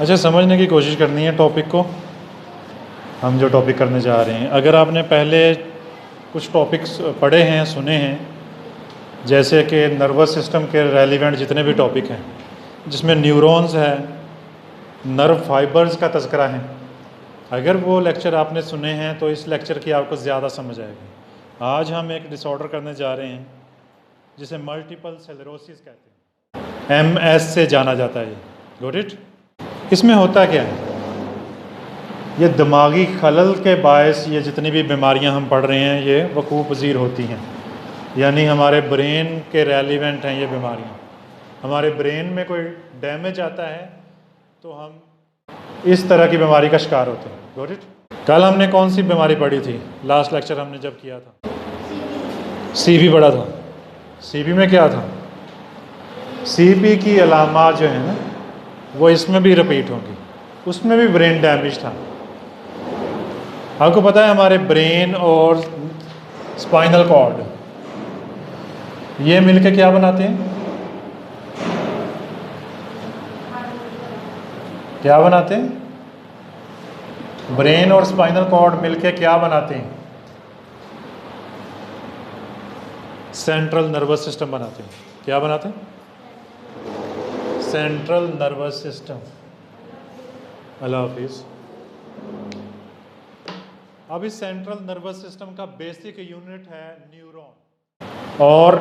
अच्छा, समझने की कोशिश करनी है टॉपिक को, हम जो टॉपिक करने जा रहे हैं। अगर आपने पहले कुछ टॉपिक्स पढ़े हैं, सुने हैं, जैसे कि नर्वस सिस्टम के रेलिवेंट जितने भी टॉपिक हैं, जिसमें न्यूरॉन्स है, नर्व फाइबर्स का तज़किरा है, अगर वो लेक्चर आपने सुने हैं तो इस लेक्चर की आपको ज़्यादा समझ आएगी। आज हम एक डिसऑर्डर करने जा रहे हैं जिसे मल्टीपल स्क्लेरोसिस कहते हैं, MS से जाना जाता है। Got it? इसमें होता क्या है, ये दिमागी खलल के बायस ये जितनी भी बीमारियां हम पढ़ रहे हैं ये वकूफ़ पज़ीर होती हैं, यानी हमारे ब्रेन के रेलिवेंट हैं ये बीमारियां। हमारे ब्रेन में कोई डैमेज आता है तो हम इस तरह की बीमारी का शिकार होते हैं। Got it? कल हमने कौन सी बीमारी पढ़ी थी? लास्ट लेक्चर हमने जब किया था CP पढ़ा था। CP में क्या था? CP की अलामात जो है ना वो इसमें भी रिपीट होंगी। उसमें भी ब्रेन डैमेज था। आपको पता है हमारे ब्रेन और स्पाइनल कॉर्ड ये मिलके क्या बनाते हैं? क्या बनाते हैं? ब्रेन और स्पाइनल कॉर्ड मिलके क्या बनाते हैं? सेंट्रल नर्वस सिस्टम बनाते हैं। क्या बनाते हैं? Central nervous system. अल्लाह हाफिज़। अब इस सेंट्रल नर्वस सिस्टम का बेसिक यूनिट है न्यूरॉन। और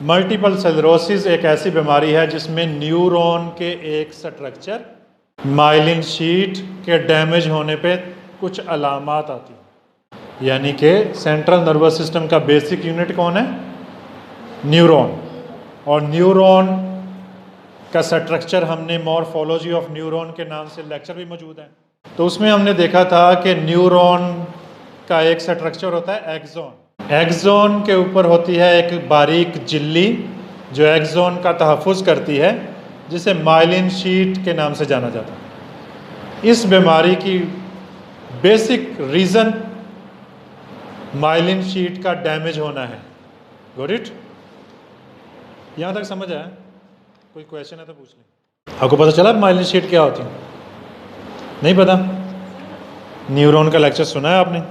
मल्टीपल स्क्लेरोसिस एक ऐसी बीमारी है जिसमें न्यूरॉन के एक स्ट्रक्चर माइलिन शीट के डैमेज होने पे कुछ अलामात आती हैं। यानी कि सेंट्रल नर्वस सिस्टम का बेसिक यूनिट कौन है? न्यूरॉन। और न्यूरॉन का स्ट्रक्चर हमने मॉर्फोलॉजी ऑफ न्यूरॉन के नाम से लेक्चर भी मौजूद है, तो उसमें हमने देखा था कि न्यूरॉन का एक स्ट्रक्चर होता है एक्सॉन। एक्सॉन के ऊपर होती है एक बारीक झिल्ली जो एक्सॉन का तहफ़्फ़ुज़ करती है, जिसे माइलिन शीट के नाम से जाना जाता है। इस बीमारी की बेसिक रीज़न माइलिन शीट का डैमेज होना है। Got it? यहाँ तक समझ आया? कोई क्वेश्चन है तो पूछ लें। आपको पता चला माइलिन शीट क्या होती है? नहीं पता? न्यूरॉन का लेक्चर सुना है आपने?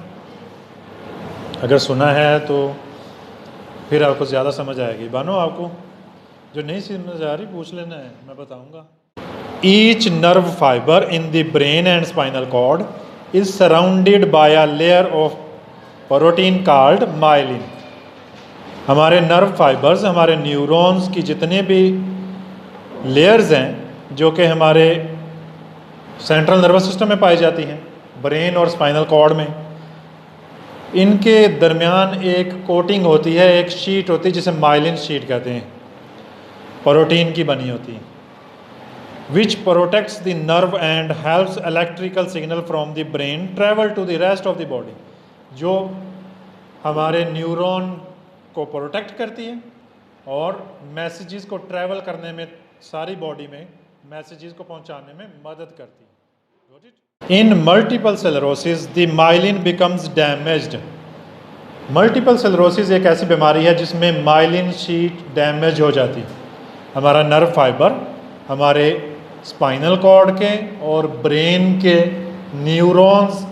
अगर सुना है तो फिर आपको ज़्यादा समझ आएगी। बानो, आपको जो नहीं समझ आ रही पूछ लेना है, मैं बताऊंगा। Each nerve fibre in the brain and spinal cord is surrounded by a layer of protein called myelin. हमारे नर्व फाइबर्स, हमारे न्यूरॉन्स की जितने भी लेयर्स हैं जो कि हमारे सेंट्रल नर्वस सिस्टम में पाई जाती हैं, ब्रेन और स्पाइनल कॉर्ड में, इनके दरमियान एक कोटिंग होती है, एक शीट होती है जिसे माइलिन शीट कहते हैं, प्रोटीन की बनी होती है, which protects the nerve and helps electrical signal from the brain travel to the rest of the body. जो हमारे न्यूरॉन को प्रोटेक्ट करती है और मैसेजेस को ट्रैवल करने में, सारी बॉडी में मैसेजेस को पहुंचाने में मदद करती है। इन multiple sclerosis the myelin becomes damaged. Multiple sclerosis एक ऐसी बीमारी है जिसमें माइलिन शीट डैमेज हो जाती है। हमारा नर्व फाइबर हमारे स्पाइनल कॉर्ड के और ब्रेन के न्यूरॉन्स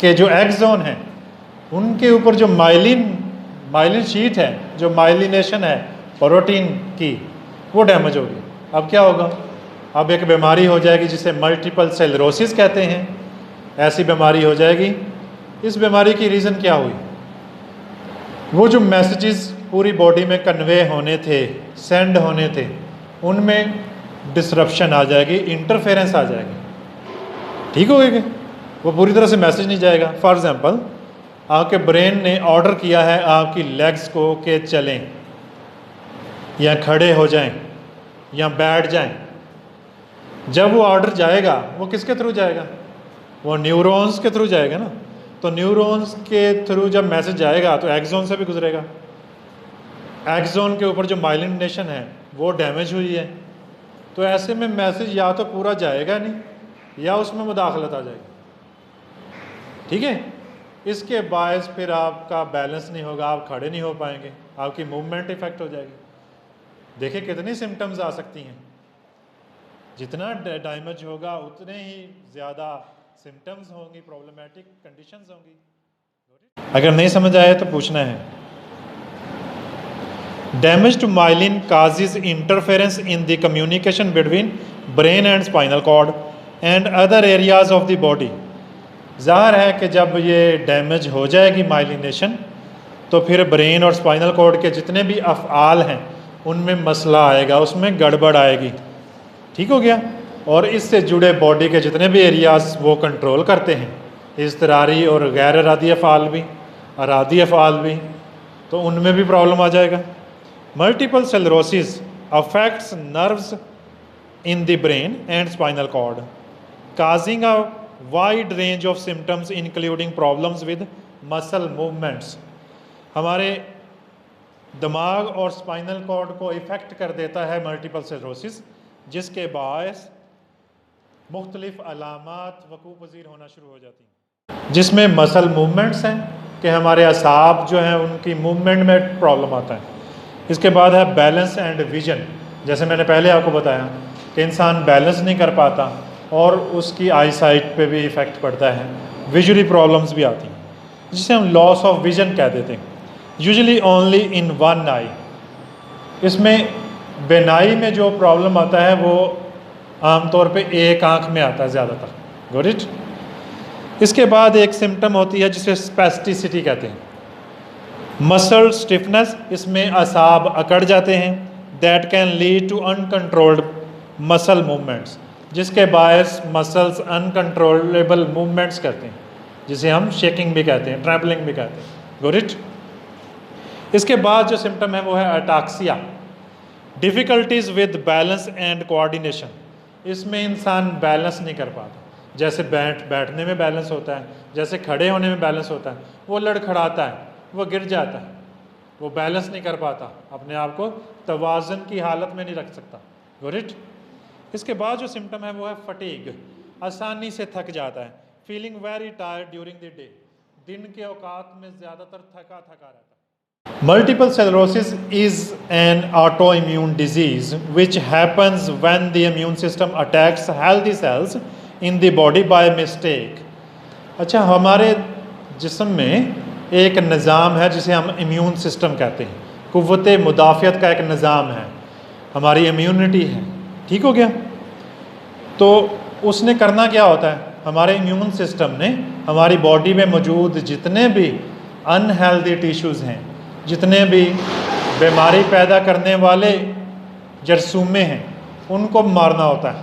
के जो एक्सॉन हैं उनके ऊपर जो माइलिन शीट है, जो माइलिनेशन है प्रोटीन की, वो डैमेज होगी। अब क्या होगा? अब एक बीमारी हो जाएगी जिसे मल्टीपल स्क्लेरोसिस कहते हैं। ऐसी बीमारी हो जाएगी। इस बीमारी की रीज़न क्या हुई? वो जो मैसेजेस पूरी बॉडी में कन्वे होने थे, सेंड होने थे, उनमें डिसरप्शन आ जाएगी, इंटरफेरेंस आ जाएगी। ठीक हो गई? वो पूरी तरह से मैसेज नहीं जाएगा। फॉर एग्जांपल, आपके ब्रेन ने ऑर्डर किया है आपकी लेग्स को कि चलें या खड़े हो जाएं या बैठ जाएं। जब वो ऑर्डर जाएगा वो किसके थ्रू जाएगा? वो न्यूरॉन्स के थ्रू जाएगा ना। तो न्यूरॉन्स के थ्रू जब मैसेज जाएगा तो एक्सॉन से भी गुजरेगा। एक्सॉन के ऊपर जो माइलिनेशन है वो डैमेज हुई है, तो ऐसे में मैसेज या तो पूरा जाएगा नहीं या उसमें मुदाखलत आ जाएगी। ठीक है? इसके बायस फिर आपका बैलेंस नहीं होगा, आप खड़े नहीं हो पाएंगे, आपकी मूवमेंट इफेक्ट हो जाएगी। देखिए कितनी सिम्टम्स आ सकती हैं। जितना डैमेज होगा उतने ही ज़्यादा सिम्टम्स होंगी, प्रॉब्लमेटिक कंडीशंस होंगी। अगर नहीं समझ आया तो पूछना है। Damage to myelin causes interference in the communication between brain and spinal cord and other areas of the body. ज़ाहिर है कि जब ये डैमेज हो जाएगी माइलिनेशन, तो फिर ब्रेन और स्पाइनल कॉर्ड के जितने भी अफ़आल हैं उनमें मसला आएगा, उसमें गड़बड़ आएगी। ठीक हो गया। और इससे जुड़े बॉडी के जितने भी एरियाज वो कंट्रोल करते हैं, इज़्तिरारी और गैर इरादी अफ़आल भी, अरादी अफ़आल भी, तो उनमें भी प्रॉब्लम आ जाएगा। Multiple sclerosis affects nerves in the brain and spinal cord causing a wide range of symptoms including problems with muscle movements. हमारे दिमाग और स्पाइनल कॉर्ड को इफ़ेक्ट कर देता है मल्टीपल स्क्लेरोसिस, जिसके बायस मुख्तलिफ अलामात वकू पज़ीर होना शुरू हो जाती हैं, जिसमें मसल मूवमेंट्स हैं कि हमारे असाब जो हैं उनकी मूवमेंट में प्रॉब्लम आता है। इसके बाद है बैलेंस एंड विजन। जैसे मैंने पहले आपको बताया कि इंसान बैलेंस नहीं कर पाता और उसकी आई साइट पर भी इफ़ेक्ट पड़ता है, विजुअली प्रॉब्लम्स भी आती हैं, जिसे हम लॉस ऑफ विजन कह देते हैं। यूजुअली ओनली इन वन आई। इसमें बेनाई में जो प्रॉब्लम आता है वो आमतौर पे एक आंख में आता है ज़्यादातर। Got it. इसके बाद एक सिम्टम होती है जिसे स्पेस्टिसिटी कहते हैं, मसल स्टिफनेस। इसमें असाब अकड़ जाते हैं, that can lead to uncontrolled muscle movements, जिसके बायस मसल्स अनकंट्रोलेबल मूवमेंट्स करते हैं, जिसे हम शेकिंग भी कहते हैं, ट्रैवलिंग भी कहते हैं। Got it. इसके बाद जो सिम्टम है वो है ataxia, difficulties with balance and coordination. इसमें इंसान बैलेंस नहीं कर पाता, जैसे बैठने में बैलेंस होता है, जैसे खड़े होने में बैलेंस होता है, वो लड़खड़ाता है, वो गिर जाता है, वो बैलेंस नहीं कर पाता, अपने आप को तवाज़ुन की हालत में नहीं रख सकता। Got it. इसके बाद जो सिम्टम है वो है फटीग, आसानी से थक जाता है, feeling very tired during the day, दिन के औकात में ज़्यादातर थका रहता है। Multiple sclerosis is an autoimmune disease which happens when the immune system attacks healthy cells in the body by mistake. अच्छा, हमारे जिस्म में एक निज़ाम है जिसे हम इम्यून सिस्टम कहते हैं, कुव्वत मुदाफ़ियत का एक निज़ाम है, हमारी इम्यूनिटी है। ठीक हो गया। तो उसने करना क्या होता है, हमारे इम्यून सिस्टम ने हमारी बॉडी में मौजूद जितने भी अनहेल्दी टिश्यूज़ हैं, जितने भी बीमारी पैदा करने वाले जरसूमे हैं, उनको मारना होता है।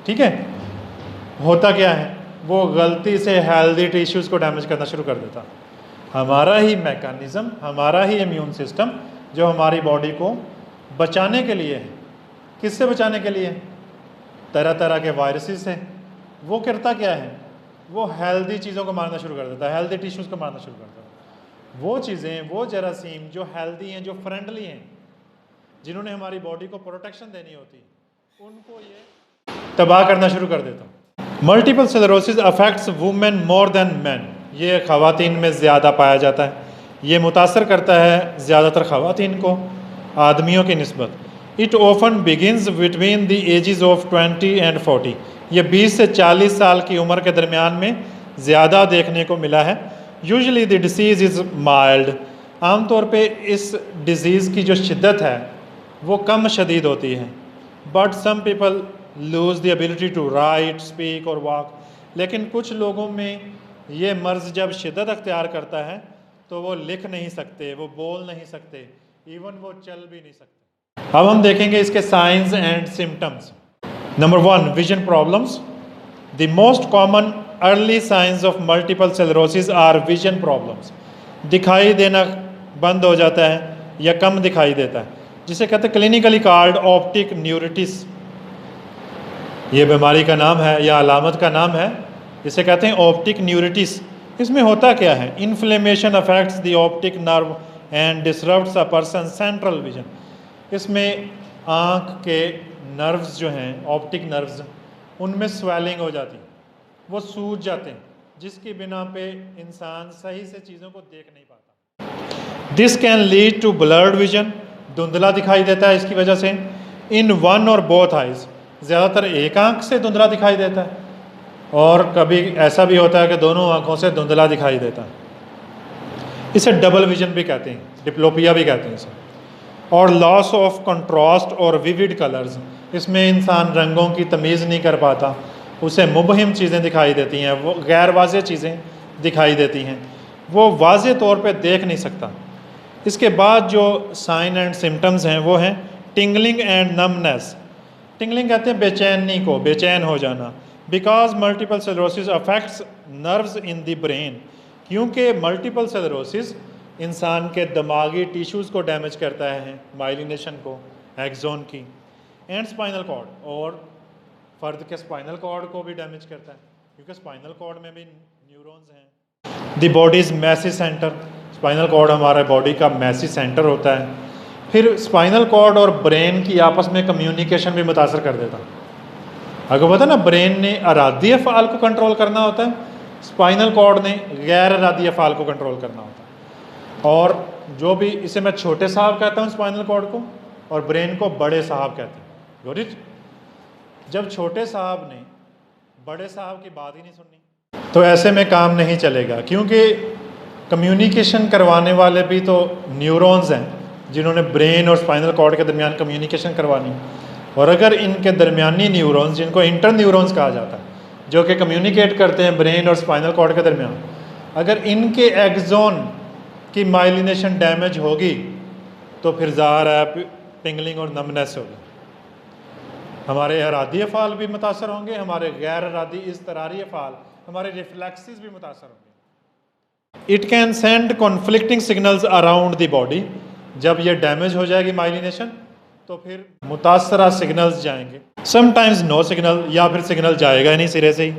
ठीक है। होता क्या है, वो गलती से हेल्दी टिश्यूज़ को डैमेज करना शुरू कर देता। हमारा ही मैकेनिज़्म, हमारा ही इम्यून सिस्टम जो हमारी बॉडी को बचाने के लिए है। किससे बचाने के लिए? तरह तरह के वायरसेस से। वो करता क्या है, वो हेल्दी चीज़ों को मारना शुरू कर देता है, हेल्दी टिश्यूज़ को मारना शुरू कर देता है। वो चीज़ें, वो जरासीम जो हेल्दी हैं, जो फ्रेंडली हैं, जिन्होंने हमारी बॉडी को प्रोटेक्शन देनी होती है, उनको ये तबाह करना शुरू कर देता। Multiple sclerosis affects women more than man. ये ख़वातीन में ज़्यादा पाया जाता है, ये मुतासर करता है ज़्यादातर ख़वातीन को आदमियों की निस्बत। It often begins between the ages of 20 and 40। ये 20 से 40 साल की उम्र के दरमियान में ज़्यादा देखने को मिला है। Usually the disease is mild. आमतौर पे इस डिज़ीज़ की जो शिद्दत है वो कम शदीद होती है। But some people lose the ability to write, speak और वॉक। लेकिन कुछ लोगों में ये मर्ज़ जब शिद्दत अख्तियार करता है तो वो लिख नहीं सकते, वो बोल नहीं सकते, इवन वो चल भी नहीं सकते। अब हम देखेंगे इसके science and symptoms. Number 1, vision problems. The most common early signs of multiple sclerosis are vision problems. दिखाई देना बंद हो जाता है या कम दिखाई देता है, जिसे कहते हैं क्लिनिकली कॉल्ड ऑप्टिक न्यूरिटिस। ये बीमारी का नाम है या अलामत का नाम है, इसे कहते हैं ऑप्टिक न्यूरिटिस। इसमें होता क्या है, inflammation affects the optic nerve and disrupts a person central vision. इसमें आँख के नर्व्स जो हैं, ऑप्टिक नर्व्स, उनमें स्वेलिंग हो जाती है, वो सूज जाते हैं, जिसकी बिना पे इंसान सही से चीज़ों को देख नहीं पाता। This can lead to blurred vision. धुंधला दिखाई देता है इसकी वजह से। In one or both eyes, ज़्यादातर एक आंख से धुंधला दिखाई देता है, और कभी ऐसा भी होता है कि दोनों आंखों से धुंधला दिखाई देता है। इसे डबल विजन भी कहते हैं, डिप्लोपिया भी कहते हैं इसे। और लॉस ऑफ कंट्रास्ट और विविड कलर्स, इसमें इंसान रंगों की तमीज़ नहीं कर पाता, उसे मुबहिम चीज़ें दिखाई देती हैं, वो गैर वाज़ेह चीज़ें दिखाई देती हैं, वो वाज़ेह तौर पे देख नहीं सकता। इसके बाद जो साइन एंड सिम्टम्स हैं वो हैं टिंगलिंग एंड नमनेस। टिंगलिंग कहते हैं बेचैनी को, बेचैन हो जाना। Because multiple sclerosis affects nerves in the brain, क्योंकि मल्टीपल स्क्लेरोसिस इंसान के दिमागी टिश्यूज़ को डैमेज करता है, माइलिनेशन को, एक्सोन की, एंड स्पाइनल कॉर्ड, और फर्द के स्पाइनल कॉर्ड को भी डैमेज करता है, क्योंकि स्पाइनल कॉर्ड में भी न्यूरॉन्स हैं। The body's message centre, spinal cord हमारे बॉडी का मैसी सेंटर होता है। फिर स्पाइनल कॉर्ड और ब्रेन की आपस में कम्युनिकेशन भी मुतासर कर देता है। आपको पता ना, ब्रेन ने अरादी अफ़आल को कंट्रोल करना होता है, स्पाइनल कॉर्ड ने गैर अरादी अफ़आल को कंट्रोल करना होता है। और जो भी, इसे मैं छोटे साहब कहता हूँ स्पाइनल कॉर्ड को, और ब्रेन को बड़े साहब कहते हैं। Got it? जब छोटे साहब ने बड़े साहब की बात ही नहीं सुननी, तो ऐसे में काम नहीं चलेगा, क्योंकि कम्युनिकेशन करवाने वाले भी तो न्यूरॉन्स हैं, जिन्होंने ब्रेन और स्पाइनल कॉर्ड के दरमियान कम्युनिकेशन करवानी। और अगर इनके दरमियानी न्यूरॉन्स, जिनको इंटर न्यूरॉन्स कहा जाता है, जो कि कम्युनिकेट करते हैं ब्रेन और स्पाइनल कॉर्ड के दरमियान, अगर इनके एक्सोन की माइलिनेशन डैमेज होगी तो फिर ज़ाहिर है टिंगलिंग और नमनेस होगी। हमारे इरादी अफ़ाल भी मुतासर होंगे, हमारे गैर इरादी इज़्तिरारी अफ़ाल, हमारे रिफ्लेक्सेस भी मुतासर होंगे। It can send conflicting signals around the body, जब ये डैमेज हो जाएगी माइलिनेशन तो फिर मुतासरा सिग्नल्स जाएंगे। समटाइम्स नो सिग्नल, या फिर सिग्नल जाएगा ही नहीं सिरे से ही।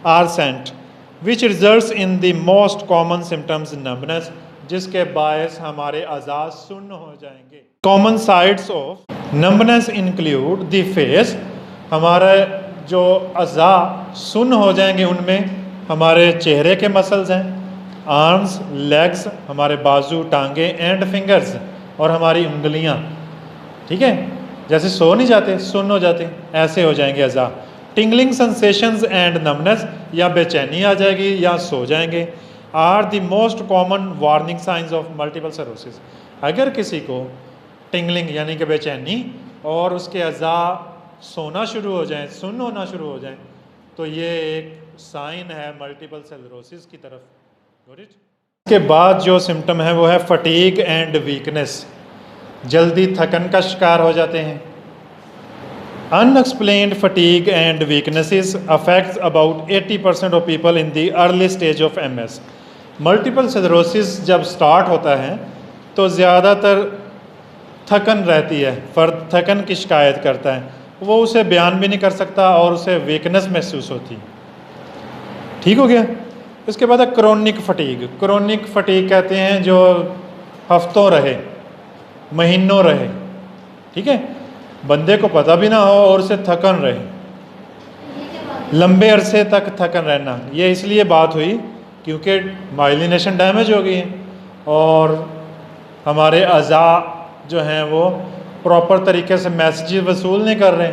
Or sent which results in the most common symptoms numbness, जिसके बायस हमारे अज़ा सुन्न हो जाएंगे। Common sites of numbness include the face, हमारे जो अज़ा सुन्न हो जाएंगे उनमें हमारे चेहरे के मसल्स हैं, आर्म्स, लेग्स, हमारे बाजू, टांगे, एंड फिंगर्स, और हमारी उंगलियां। ठीक है, जैसे सो नहीं जाते, सुन्न हो जाते, ऐसे हो जाएंगे अज़ा। टिंगलिंग सेंसेशंस एंड नमनेस, या बेचैनी आ जाएगी या सो जाएंगे। Are the most common warning signs of multiple sclerosis. अगर किसी को टिंगलिंग यानी कि बेचैनी और उसके अज़ा सोना शुरू हो जाए, सुन्न होना शुरू हो जाए, तो ये एक साइन है मल्टीपल स्क्लेरोसिस की तरफ। इसके बाद जो सिम्टम है वो है फटीग एंड वीकनेस, जल्दी थकन का शिकार हो जाते हैं। Unexplained fatigue and weaknesses affects about 80% of people in the early stage of MS। Multiple sclerosis जब स्टार्ट होता है तो ज़्यादातर थकन रहती है, फर्द थकन की शिकायत करता है, वो उसे बयान भी नहीं कर सकता और उसे वीकनेस महसूस होती। ठीक हो गया। इसके बाद है क्रोनिक फटीग। क्रोनिक फटीग कहते हैं जो हफ्तों रहे, महीनों रहे। ठीक है, बंदे को पता भी ना हो और उसे थकन रहे, लंबे अरसे तक थकन रहना। ये इसलिए बात हुई क्योंकि माइलिनेशन डैमेज हो गई है और हमारे अज़ा जो हैं वो प्रॉपर तरीके से मैसेजेस वसूल नहीं कर रहे,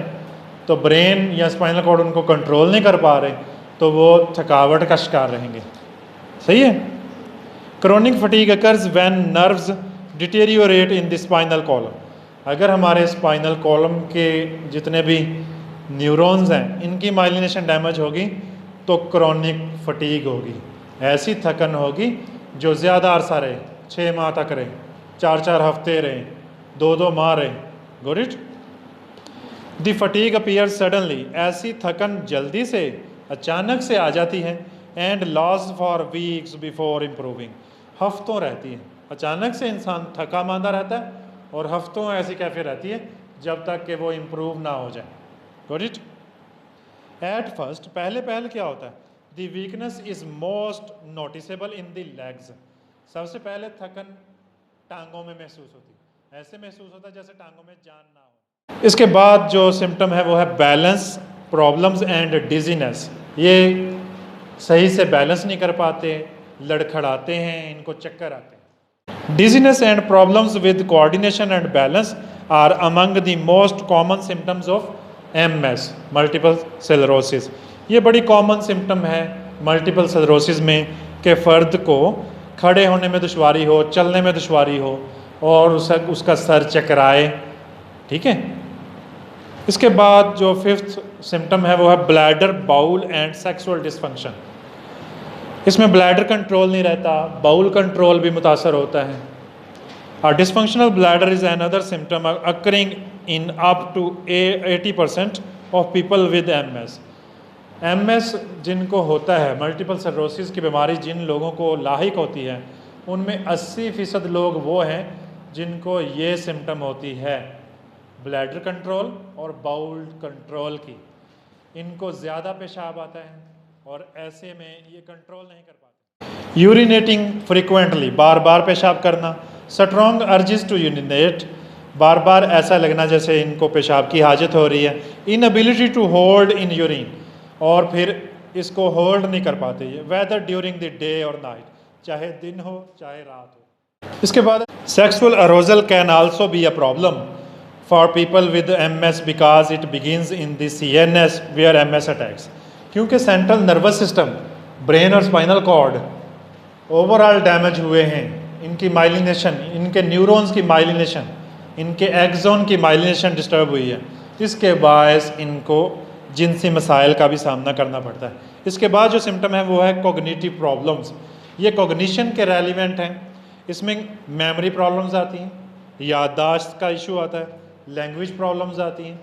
तो ब्रेन या स्पाइनल कॉर्ड उनको कंट्रोल नहीं कर पा रहे, तो वो थकावट का शिकार रहेंगे। सही है। Chronic fatigue occurs when nerves deteriorate in the spinal column. अगर हमारे स्पाइनल कॉलम के जितने भी न्यूरॉन्स हैं इनकी माइलिनेशन डैमेज होगी तो क्रोनिक फटीग होगी, ऐसी थकन होगी जो ज़्यादा अरसा रहे, 6 माह तक रहे, 4-4 हफ्ते रहे, 2-2 माह रहे। Got it? The fatigue appears suddenly, ऐसी थकन जल्दी से, अचानक से आ जाती है। And loss for weeks before improving, हफ्तों रहती है। अचानक से इंसान थका मांदा रहता है और हफ्तों ऐसी कैफियत रहती है जब तक कि वो इम्प्रूव ना हो जाए। Got it? एट फर्स्ट, पहले क्या होता है? The weakness is most noticeable in the legs. सबसे पहले थकन टांगों में महसूस होती है, ऐसे महसूस होता है जैसे टांगों में जान ना हो। इसके बाद जो सिम्टम है वो है बैलेंस प्रॉब्लम्स एंड डिजीनेस। ये सही से बैलेंस नहीं कर पाते, लड़खड़ाते हैं, इनको चक्कर आते हैं। Dizziness and problems with coordination and balance are among the most common symptoms of MS multiple sclerosis. ये बड़ी कॉमन सिम्टम है मल्टीपल स्क्लेरोसिस में कि फ़र्द को खड़े होने में दुश्वारी हो, चलने में दुश्वारी हो और उसका सर चकराए। ठीक है। इसके बाद जो फिफ्थ सिम्टम है वो है bladder, bowel and sexual dysfunction. इसमें ब्लैडर कंट्रोल नहीं रहता, बाउल कंट्रोल भी मुतासर होता है। A dysfunctional bladder is another symptom occurring in up to 80% of people with MS. MS जिनको होता है, मल्टीपल स्क्लेरोसिस की बीमारी जिन लोगों को लाहिक होती है, उनमें 80% लोग वो हैं जिनको ये सिम्टम होती है ब्लैडर कंट्रोल और बाउल कंट्रोल की। इनको ज़्यादा पेशाब आता है और ऐसे में ये कंट्रोल नहीं कर पाते। यूरिनेटिंग फ्रिक्वेंटली, बार बार पेशाब करना। स्ट्रॉन्ग अर्जिस टू यूरिनेट, बार बार ऐसा लगना जैसे इनको पेशाब की हाजत हो रही है। Inability to hold in urine, और फिर इसको होल्ड नहीं कर पाते ये, वेदर ड्यूरिंग द डे और नाइट, चाहे दिन हो चाहे रात हो। इसके बाद sexual arousal can also be a problem for people with MS because it begins in the CNS where MS attacks. क्योंकि सेंट्रल नर्वस सिस्टम, ब्रेन और स्पाइनल कॉर्ड ओवरऑल डैमेज हुए हैं, इनकी माइलिनेशन, इनके न्यूरॉन्स की माइलिनेशन, इनके axon की myelination disturb हुई है। इसके बायस इनको जिनसी मसाइल का भी सामना करना पड़ता है। इसके बाद जो सिम्टम है वो है कोग्निटिव प्रॉब्लम्स। ये कोग्निशन के रेलिवेंट हैं। इसमें मेमोरी प्रॉब्लम्स आती हैं, याददाश्त का इशू आता है, लैंग्वेज प्रॉब्लम्स आती हैं,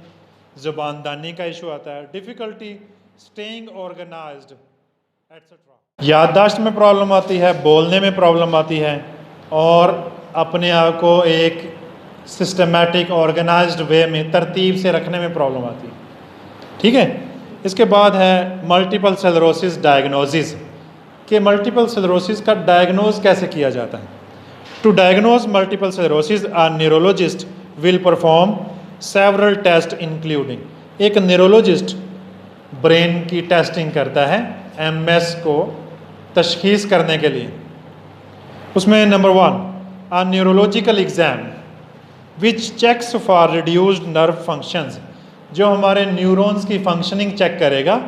ज़ुबानदानी का इशू आता है, डिफ़िकल्टी स्टेइंग ऑर्गेनाइज्ड एट्सेट्रा। याददाश्त में प्रॉब्लम आती है, बोलने में प्रॉब्लम आती है और अपने आप को एक सिस्टमेटिक ऑर्गेनाइज्ड वे में तरतीब से रखने में प्रॉब्लम आती है। ठीक है। इसके बाद है मल्टीपल स्क्लेरोसिस डायग्नोसिस, कि मल्टीपल स्क्लेरोसिस का डायग्नोज कैसे किया जाता है। To diagnose multiple sclerosis a neurologist will perform several test including, एक न्यूरोलॉजिस्ट ब्रेन की टेस्टिंग करता है MS को तशखीस करने के लिए। उसमें नंबर 1 a neurological exam which checks for reduced nerve functions, जो हमारे न्यूरॉन्स की फंक्शनिंग चेक करेगा,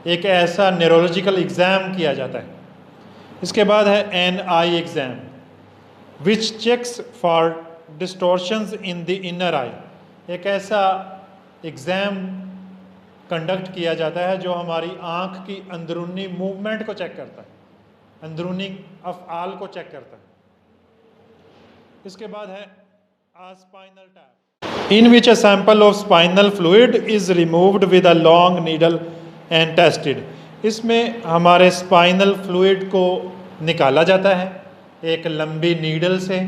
एक ऐसा न्यूरोलॉजिकल एग्ज़ाम किया जाता है। इसके बाद है NI exam which checks for distortions in the inner eye, एक ऐसा एग्ज़ाम कंडक्ट किया जाता है जो हमारी आँख की अंदरूनी मूवमेंट को चेक करता है, अंदरूनी अफ़आल को चेक करता है। इसके बाद है spinal tap in which a sample of spinal fluid is removed with a long needle and tested, इसमें हमारे स्पाइनल फ्लूइड को निकाला जाता है एक लंबी नीडल से,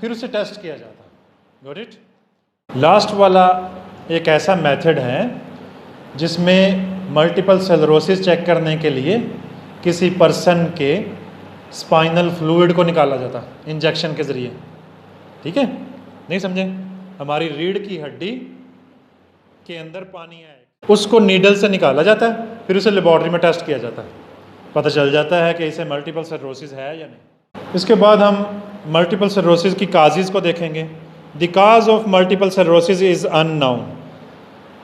फिर उसे टेस्ट किया जाता है। Got it. लास्ट वाला एक ऐसा मेथड है जिसमें मल्टीपल स्क्लेरोसिस चेक करने के लिए किसी पर्सन के स्पाइनल फ्लूइड को निकाला जाता है इंजेक्शन के ज़रिए। ठीक है, नहीं समझे? हमारी रीढ़ की हड्डी के अंदर पानी है, उसको नीडल से निकाला जाता है, फिर उसे लेबॉर्ट्री में टेस्ट किया जाता है, पता चल जाता है कि इसे मल्टीपल स्क्लेरोसिस है या नहीं। इसके बाद हम मल्टीपल स्क्लेरोसिस की काजेज़ को देखेंगे। The cause of multiple sclerosis is unknown,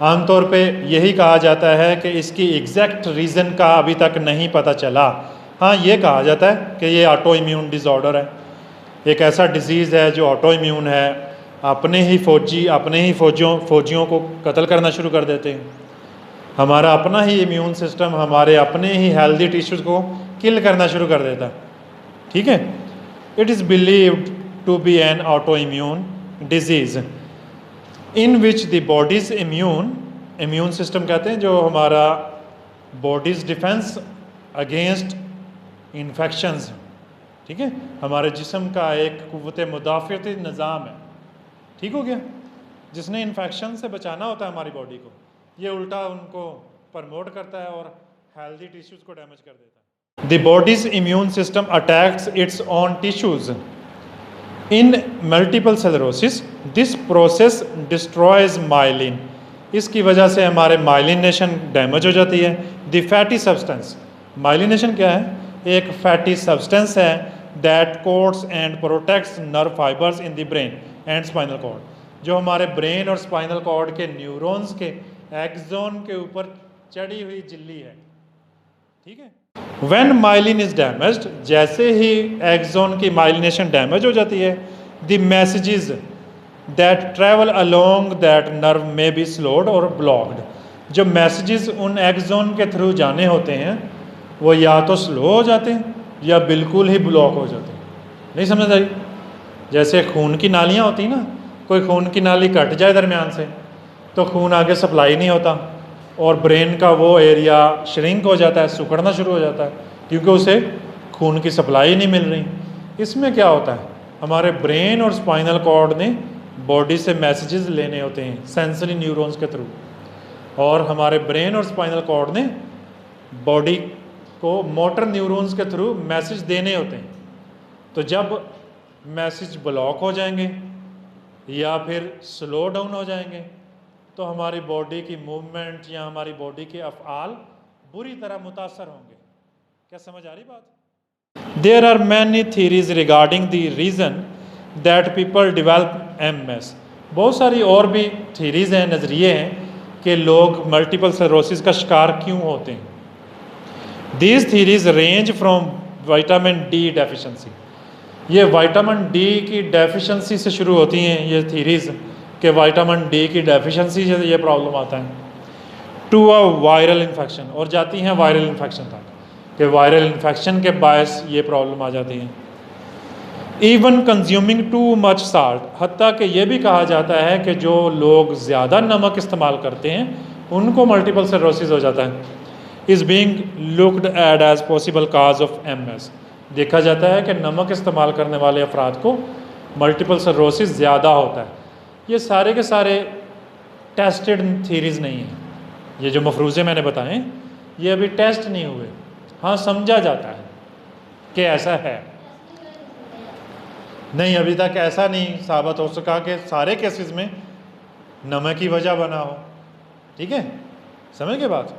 आमतौर पे यही कहा जाता है कि इसकी एग्जैक्ट रीज़न का अभी तक नहीं पता चला। हाँ, ये कहा जाता है कि ये ऑटो इम्यून डिसऑर्डर है, एक ऐसा डिजीज़ है जो ऑटो इम्यून है, अपने ही फौजियों को कत्ल करना शुरू कर देते हैं। हमारा अपना ही इम्यून सिस्टम हमारे अपने ही हेल्दी टिश्यूज़ को किल करना शुरू कर देता है। ठीक है। It is believed to be an autoimmune disease in which the body's immune system कहते हैं जो हमारा बॉडीज़ डिफेंस अगेंस्ट इन्फेक्शंस। ठीक है, हमारे जिस्म का एक क़ुव्वत मुदाफ़ियती निज़ाम है। ठीक हो गया, जिसने इन्फेक्शन से बचाना होता है हमारी बॉडी को, ये उल्टा उनको प्रमोट करता है और हेल्दी टिश्यूज़ को डैमेज कर देता है। The body's immune system attacks its own tissues in multiple sclerosis, this process destroys myelin, इसकी वजह से हमारे माइलिनेशन डैमेज हो जाती है। द फैटी सब्सटेंस, माइलिनेशन क्या है? एक फैटी सब्सटेंस है that coats and protects nerve fibres in the brain and spinal cord, जो हमारे ब्रेन और स्पाइनल कॉर्ड के न्यूरॉन्स के एक्सोन के ऊपर चढ़ी हुई झिल्ली है, ठीक है। व्हेन माइलिन इज डैमेज्ड, जैसे ही एक्सोन की माइलिनेशन डैमेज हो जाती है, the messages that travel along that nerve में बी स्लोड और ब्लॉक्ड। जो मैसेजेस उन एक्सोन के थ्रू जाने होते हैं वो या तो स्लो हो जाते हैं या बिल्कुल ही ब्लॉक हो जाते हैं। नहीं समझ आई? जैसे खून की नालियाँ होती हैं ना, कोई खून की नाली कट जाए दरमियान से तो खून आगे सप्लाई नहीं होता और ब्रेन का वो एरिया श्रिंक हो जाता है, सिकुड़ना शुरू हो जाता है क्योंकि उसे खून की सप्लाई नहीं मिल रही। इसमें क्या होता है, हमारे ब्रेन और स्पाइनल कॉर्ड ने बॉडी से मैसेजेस लेने होते हैं सेंसरी न्यूरॉन्स के थ्रू, और हमारे ब्रेन और स्पाइनल कॉर्ड ने बॉडी को मोटर न्यूरॉन्स के थ्रू मैसेज देने होते हैं। तो जब मैसेज ब्लॉक हो जाएंगे या फिर स्लो डाउन हो जाएंगे तो हमारी बॉडी की मूवमेंट या हमारी बॉडी के अफ़आल बुरी तरह मुतासर होंगे। क्या समझ आ रही बात? There are many theories regarding the reason that people develop MS। बहुत सारी और भी थीरीज हैं, नज़रिए हैं कि लोग मल्टीपल स्क्लेरोसिस का शिकार क्यों होते हैं। These theories range from vitamin D deficiency. ये विटामिन D की डेफिशिएंसी से शुरू होती हैं ये थीरीज़ कि विटामिन D की डेफिशिएंसी से ये प्रॉब्लम आता है, टू अ वायरल इन्फेक्शन, और जाती हैं वायरल इन्फेक्शन तक कि वायरल इन्फेक्शन के बायस ये प्रॉब्लम आ जाती है। Even consuming too much salt, हत्ता कि ये भी कहा जाता है कि जो लोग ज़्यादा नमक इस्तेमाल करते हैं उनको मल्टीपल स्क्लेरोसिस हो जाता है। Is being looked at as possible cause of MS। देखा जाता है कि नमक इस्तेमाल करने वाले अफराद को मल्टीपल स्क्लेरोसिस ज़्यादा होता है। ये सारे के सारे टेस्टेड थीरीज़ नहीं हैं, ये जो मफरूज़े मैंने बताए ये अभी टेस्ट नहीं हुए। हाँ, समझा जाता है कि ऐसा है, नहीं अभी तक ऐसा नहीं साबित हो सका कि सारे केसेस में नमक की वजह बना हो। ठीक है, समझ के बात।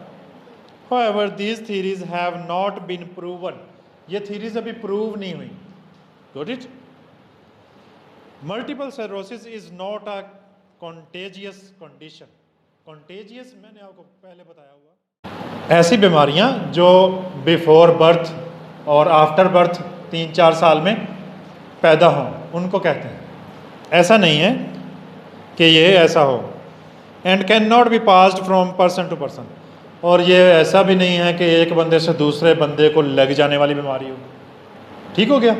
However, these theories have not been proven। ये थीरीज अभी प्रूव नहीं हुई। Got it? Multiple sclerosis is not a contagious condition। Contagious मैंने आपको पहले बताया हुआ, ऐसी बीमारियां जो बिफोर बर्थ और आफ्टर बर्थ 3-4 साल में पैदा हों उनको कहते हैं। ऐसा नहीं है कि ये ऐसा हो। And can not be passed from person to person, और ये ऐसा भी नहीं है कि एक बंदे से दूसरे बंदे को लग जाने वाली बीमारी हो। ठीक हो गया,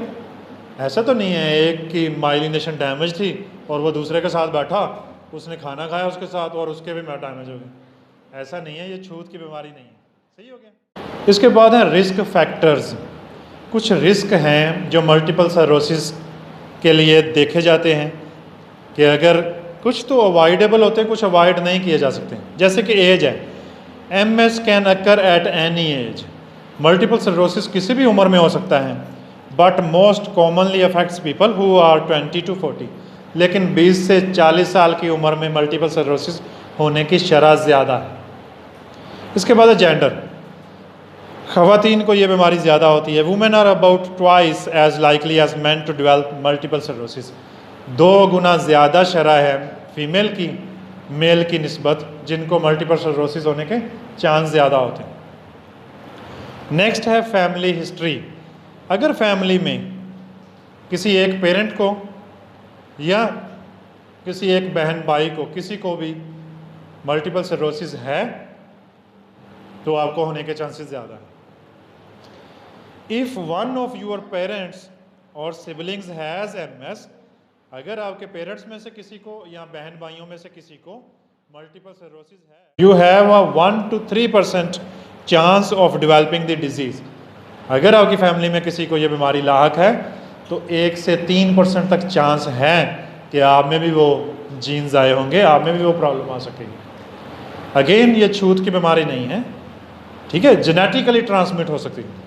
ऐसा तो नहीं है एक की माइलिनेशन डैमेज थी और वो दूसरे के साथ बैठा, उसने खाना खाया उसके साथ और उसके भी डैमेज हो गए। ऐसा नहीं है, ये छूत की बीमारी नहीं है। सही हो गया। इसके बाद है रिस्क फैक्टर्स। कुछ रिस्क हैं जो मल्टीपल स्क्लेरोसिस के लिए देखे जाते हैं कि अगर कुछ तो अवॉइडेबल होते हैं, कुछ अवॉइड नहीं किए जा सकते। जैसे कि एज है, MS can occur at any age. मल्टीपल स्क्लेरोसिस किसी भी उम्र में हो सकता है, but most commonly affects people who are 20 to 40। लेकिन 20 से 40 साल की उम्र में मल्टीपल स्क्लेरोसिस होने की शरह ज़्यादा है। इसके बाद है जेंडर। ख़वातीन को ये बीमारी ज़्यादा होती है। Women are about twice as likely as men to develop multiple sclerosis. 2 गुना ज़्यादा शरह है फीमेल की मेल की निस्बत जिनको मल्टीपल स्क्लेरोसिस होने के चांस ज़्यादा होते हैं। नेक्स्ट है फैमिली हिस्ट्री। अगर फैमिली में किसी एक पेरेंट को या किसी एक बहन भाई को किसी को भी मल्टीपल स्क्लेरोसिस है तो आपको होने के चांसेस ज़्यादा हैं। If one of your parents और सिबलिंग्स हैज़ MS, अगर आपके पेरेंट्स में से किसी को या बहन भाइयों में से किसी को मल्टीपल स्क्लेरोसिस है, you have a 1 to 3% chance of developing the disease. अगर आपकी फैमिली में किसी को ये बीमारी लाहक है तो 1 से 3% तक चांस है कि आप में भी वो जीन्स आए होंगे, आप में भी वो प्रॉब्लम आ सकेगी। अगेन ये छूत की बीमारी नहीं है, ठीक है, जेनेटिकली ट्रांसमिट हो सकती है।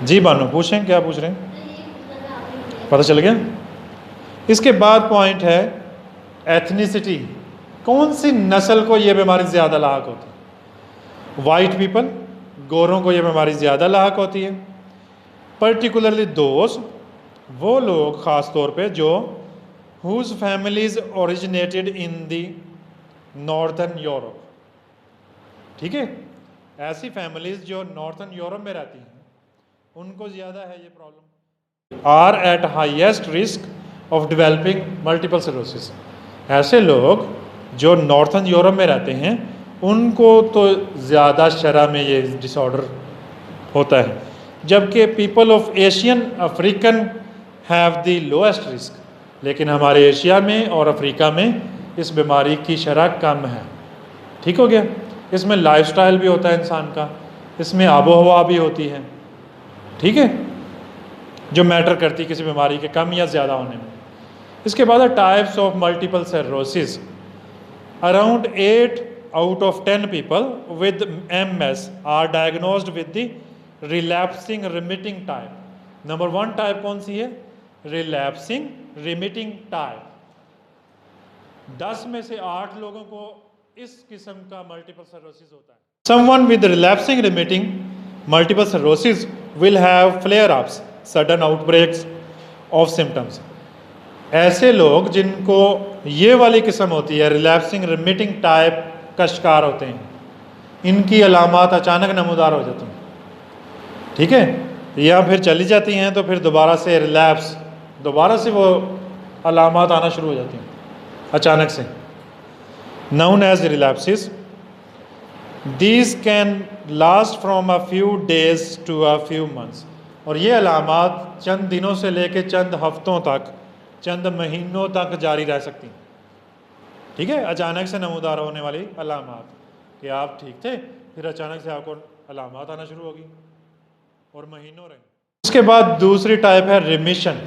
जी बानो, पूछें क्या पूछ रहे हैं, पता चल गया। इसके बाद पॉइंट है एथनिसिटी। कौन सी नस्ल को ये बीमारी ज़्यादा लाहक होती है? वाइट पीपल, गोरों को ये बीमारी ज़्यादा लाहक होती है। पर्टिकुलरली दोस्त, वो लोग ख़ास तौर पे जो whose families originated in the northern Europe, ठीक है। ऐसी फैमिलीज जो नॉर्थर्न यूरोप में रहती हैं उनको ज़्यादा है ये problem, are at highest risk of developing multiple sclerosis. ऐसे लोग जो नॉर्थर्न यूरोप में रहते हैं उनको तो ज़्यादा शरह में ये डिसऑर्डर होता है, जबकि people of Asian African have the lowest risk. लेकिन हमारे एशिया में और अफ्रीका में इस बीमारी की शरह कम है, ठीक हो गया। इसमें लाइफस्टाइल भी होता है इंसान का, इसमें आबो हवा भी होती है, ठीक है, जो मैटर करती है किसी बीमारी के कम या ज़्यादा होने में। इसके बाद है types of multiple cirrhosis. Around 8 out of 10 people with MS are diagnosed with the relapsing remitting type. Number 1 type कौन सी है? Relapsing remitting type. 10 में से 8 लोगों को इस किस्म का मल्टीपल सिरोसिस होता है। Someone with relapsing remitting multiple sclerosis will have flare-ups, sudden outbreaks of symptoms. ऐसे लोग जिनको ये वाली किस्म होती है रिलैप्सिंग रिमिटिंग टाइप का शिकार होते हैं, इनकी अलामात अचानक नमूदार हो जाती हैं, ठीक है, या फिर चली जाती हैं तो फिर दोबारा से रिलैप्स, दोबारा से वो अलामात आना शुरू हो जाती हैं अचानक से। Known as relapses, these can last from a few days to a few months. और ये अलामात चंद दिनों से लेकर चंद हफ्तों तक, चंद महीनों तक जारी रह सकती हैं, ठीक है। अचानक से नमूदार होने वाली अलामात कि आप ठीक थे, फिर अचानक से आपको अलामात आना शुरू होगी और महीनों रहेंगे। उसके बाद दूसरी टाइप है remission.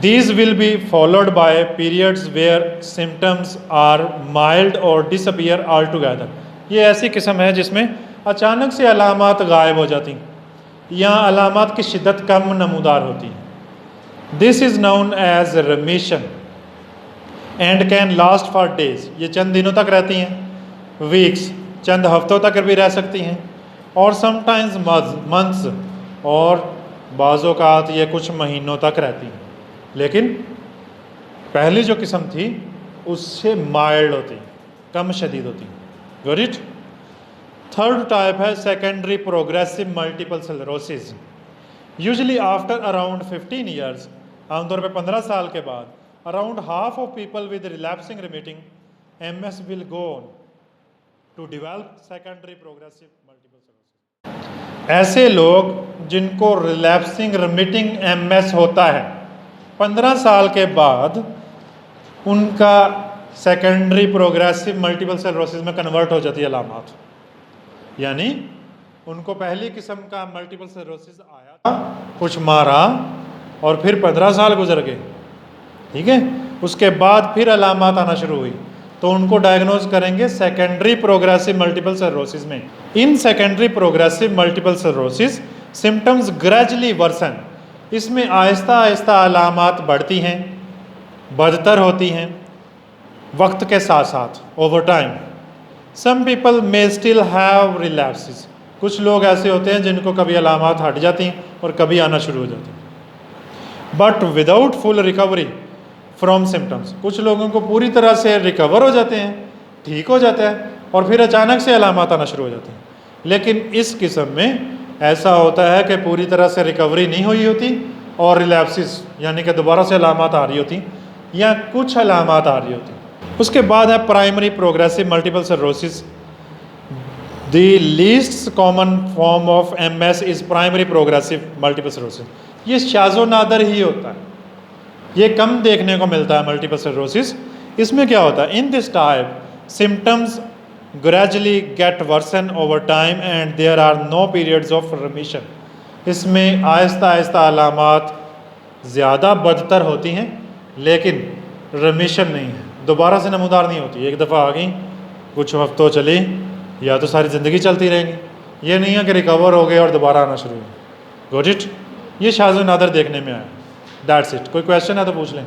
These will be followed by periods where symptoms are mild or disappear altogether. ये ऐसी किस्म है जिसमें अचानक से अलामात गायब हो जाती या अलामात की शिद्दत कम नमूदार होती है। This is known as remission and can last for days. ये चंद दिनों तक रहती हैं, वीक्स, चंद हफ्तों तक भी रह सकती हैं, और समटाइम्स मंथ्स, और बाज़-औक़ात ये कुछ महीनों तक रहती हैं। लेकिन पहली जो किस्म थी उससे माइल्ड होती, कम शदीद होती। Got it. थर्ड टाइप है secondary progressive multiple sclerosis. Usually after around 15 years, आमतौर पे 15 साल के बाद, around half of people with relapsing remitting MS will go on to develop secondary progressive multiple sclerosis. ऐसे लोग जिनको रिलैप्सिंग रिमिटिंग MS होता है 15 साल के बाद उनका सेकेंडरी प्रोग्रेसिव मल्टीपल स्क्लेरोसिस में कन्वर्ट हो जाती है अलामात, यानी उनको पहली किस्म का मल्टीपल स्क्लेरोसिस आया था, कुछ मारा, और फिर 15 साल गुजर गए, ठीक है, उसके बाद फिर अलामात आना शुरू हुई, तो उनको डायग्नोज करेंगे सेकेंडरी प्रोग्रेसिव मल्टीपल स्क्लेरोसिस में। In secondary progressive multiple sclerosis symptoms gradually worsen. इसमें आहिस्ता आहिस्ता अलामात बढ़ती हैं, बदतर होती हैं वक्त के साथ साथ, over time. Some people may still have relapses. कुछ लोग ऐसे होते हैं जिनको कभी अलामात हट जाती हैं और कभी आना शुरू हो जाती हैं, but without full recovery from symptoms. कुछ लोगों को पूरी तरह से रिकवर हो जाते हैं, ठीक हो जाता है, और फिर अचानक से अलामात आना शुरू हो जाते हैं। लेकिन इस किस्म में ऐसा होता है कि पूरी तरह से रिकवरी नहीं हुई होती और रिलैप्सिस यानी कि दोबारा से अलामात आ रही होती या कुछ अलामात आ रही होती। उसके बाद है primary progressive multiple sclerosis. The least common form of MS is primary progressive multiple sclerosis. ये शाज़ो नादर ही होता है, ये कम देखने को मिलता है मल्टीपल स्क्लेरोसिस। इसमें क्या होता है, in this type symptoms gradually get worsen over time and there are no periods of remission. इसमें आहिस्ता आहिस्ता अलामात ज़्यादा बदतर होती हैं लेकिन रिमिशन नहीं है, दोबारा से नमूदार नहीं होती। एक दफ़ा आ गई, कुछ हफ्तों चली, या तो सारी ज़िंदगी चलती रहेंगी। ये नहीं है कि रिकवर हो गए और दोबारा आना शुरू हो। Got it. ये शाज़ नादर देखने में आया। That's it. कोई क्वेश्चन है तो पूछ लें।